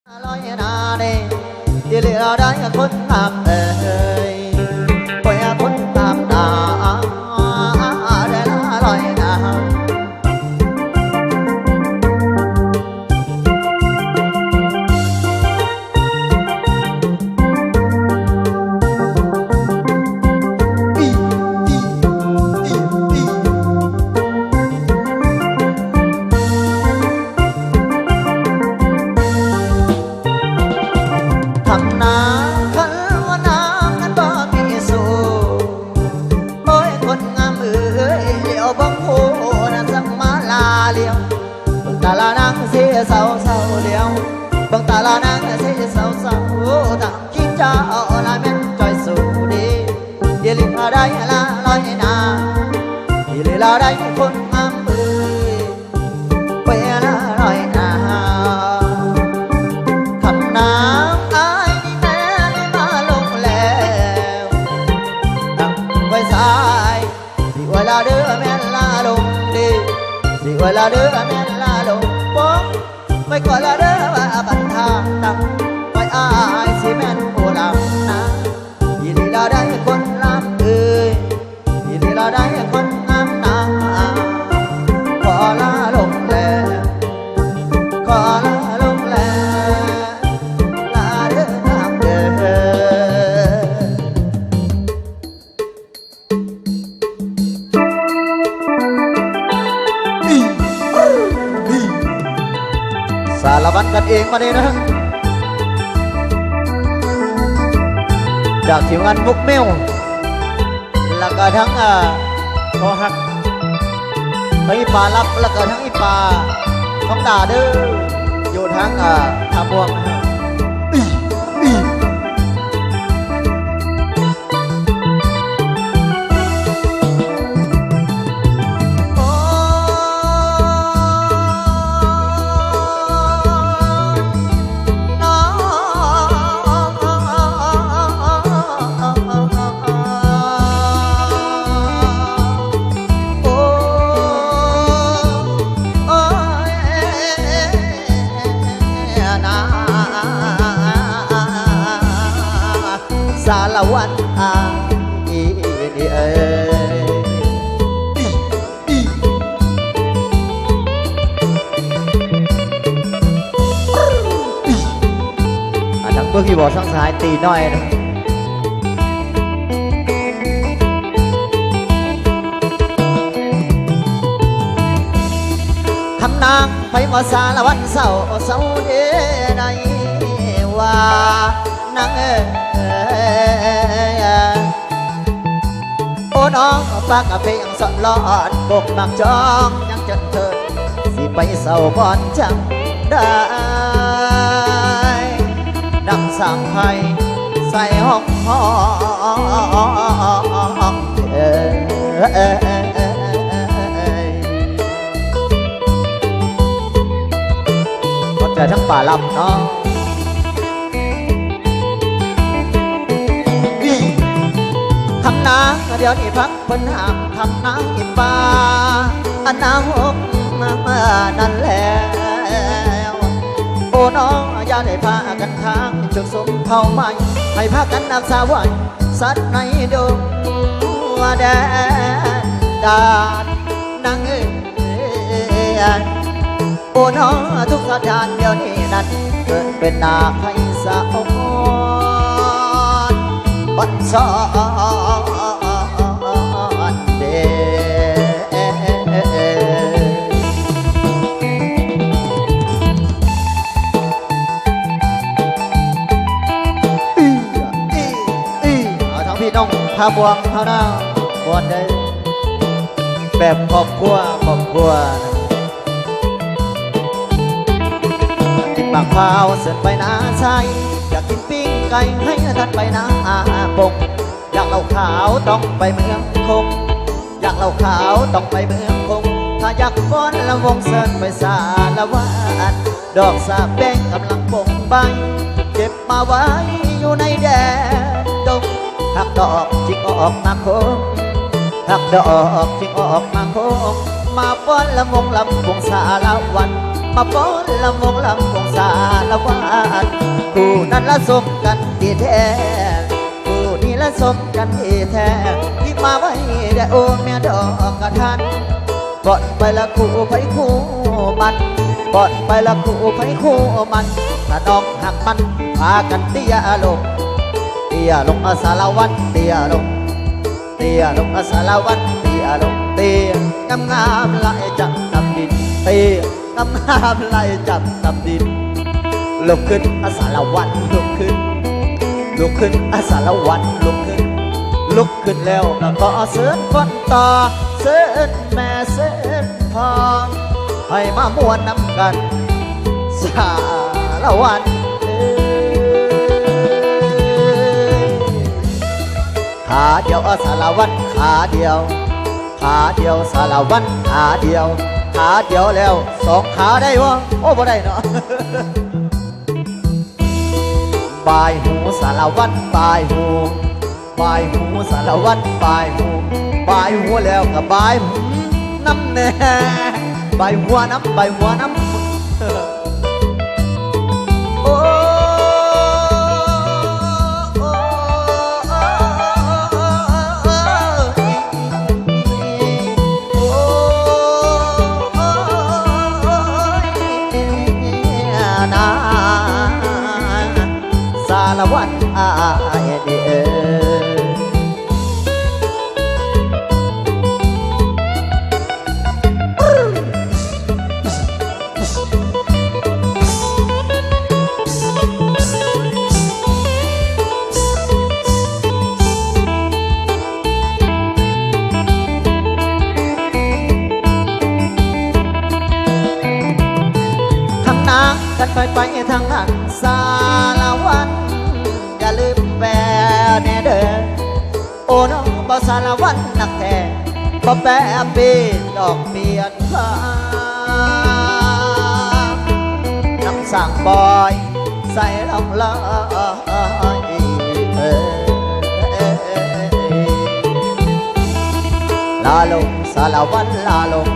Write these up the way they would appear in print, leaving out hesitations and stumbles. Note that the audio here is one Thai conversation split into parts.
ลอยนาเด้ที่เหลือได้คนงามเอ่ยปล่อยคนงามตาได้ลอยนาทำนาคันว่าน้ำนั้นบ่มีสูโอ้ยคนงามเอ้ยเลี้ยวบังโหนั้นสักมาลาเลี้ยวบังตาลานางเสียเศร้าเศร้าเลี้ยวบังตาลานางเสียเศร้าเศร้าต่างคิดเจ้าลาแม่นจอยสู่ดีเดี๋ยวลิลาได้ลาลอยนาเดี๋ยวลิลาได้คนงามเอ้ยไปลาลอยนาทำนาเวลาเดือแม่นลาลงดีสิเวลาเดือแม่นลาลงป้องไปก่อนละเดือว่าบันทาตังไปอายสิแม่นโอลำนะยินดีลาได้คนลำเอ้ยยินดีลาได้คนงามนาขอลาลงแล้วขอลาลงแล้วลาเดือน้ำเด้อสารวัตรกันเองมาเลยนะจากทีมงานมุกเมลแล้วก็ทั้งพอหักทั้งอีปารับแล้วก็ทั้งอีปาท้องด่าเด้ออยู่ทั้งทำบวงสารวัตรนี่เอ้ยทั้งเมื่อกี้บอกทั้งสายตีน้อยนะทำนางไปมาสารวัตรเศร้าเดในว่านางโอ้น้องปากกะเพียงสอนลอดบกมักจองยังจนเธอสิไปเศร้าบอนจังได้ดังสั่งให้ใส่ห้องก็ใจทั้งป่าลำเนาะทำนาเดี๋ยวนี้พักเพิ่นห้ามทำนาอิป่าอันนาหกนั่นแล้วโอ้น้องอย่าได้พากันทางจงสมเท่าใหม่ให้พากันรักษาไว้สัตว์ในดงแดนดานนางเอ้ยโอ้น้องทุกสถานเดี๋ยวนี้นั้นเกิดเป็นนาไพศาลบันสอนเดทั้งพี่น้องพาบวงเท่านั้นบวนได้แบบครอบครัวกินหมากพร้าวเสร็จไปนาใช่อยากกินปิ้งไก่ให้ท่านไปนาปงอยากเหล้าขาวต้องไปเมืองคงอยากเหล้าขาวต้องไปเมืองคงถ้าอยากฟ้อนละวงเสิร์นไปสาละวันดอกสาแป้งกำลังปงใบเก็บมาไว้อยู่ในแดนดงหักดอกจิกออกมาโคงหักดอกจิกออกมาโคงมาฟ้อนละวงลำวงสาละวัน มาฟ้อนลำวงลำวงสาละวันคู่นั้นละสมกันดีแท้คู่นี้ละสมกันดีแท้ที่มาไว้ได้โอ้แม่ดอกกระทันปอดไปละคู่ไปคู่มันปอดไปละคู่ไปคู่มันถ้าน้องหักมันพากันเตี้ยลงเตี้ยลงอาสารวัตรเตี้ยลงเตี้ยลงอาสารวัตรเตี้ยลงเตี้ยงามงามไหลจับตับดินเตี้ยงามงามไหลจับตับดินลุกขึ้นอาสารวัตรลุกขึ้นลุกขึ้นอาสารวัตรลุกขึ้นลุกขึ้นแล้วก็เสิร์นคนต่อเสิร์นแม่เสิร์นพ่อให้มามวนน้ำกันสารวัตรขาเดียวสารวัตรขาเดียวขาเดียวสารวัตรขาเดียวขาเดียวแล้วสองขาได้วะโอ้บ่ได้เนาะบายหูสารวัตรบายหูบายหูสารวัตรบายหูบายหัวแล้วกับบายหูน้ำแน่บายหัวน้ำบายหัวน้ำโอ้สารวัตรอายเด้อกันไปทางนั้นสารวัตรอย่าลืมแวแน่เด้อโอ้น้องบ่สารวัตรนักแท้บ่แปะปีดอกเปลี่ยนผ้าน้ำสั่งบอยใส่ลองลอยลาลงสารวัตรลาลง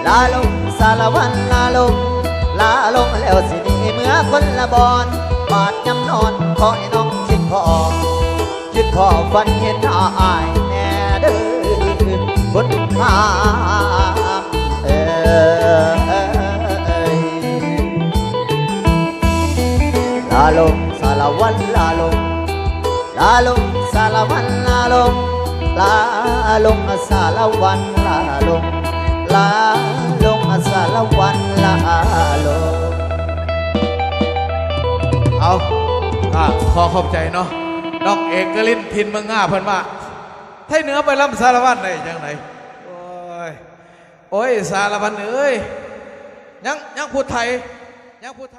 ลาลงสารวัตรลาลงลาลงแล้วสิหนีเมื่อคนละบอนบาดยำนอนขอให้น้องคิดพอฝันเห็นอายแน่เด้อคนงามลาลงสารวัตรลาลงลาลงสารวัตรลาลงลาลงสารวัตรลาลงลาลงสารวัตรลาลงเอาขอขอบใจเนาะน้องเอกลินทินเมืองง่าเพิ่นว่าไทยเหนือไปลำสารวัตรได้จังไหนโอ้ยสารวัตรเอ้ยยังพูดไทยยังพูดไทย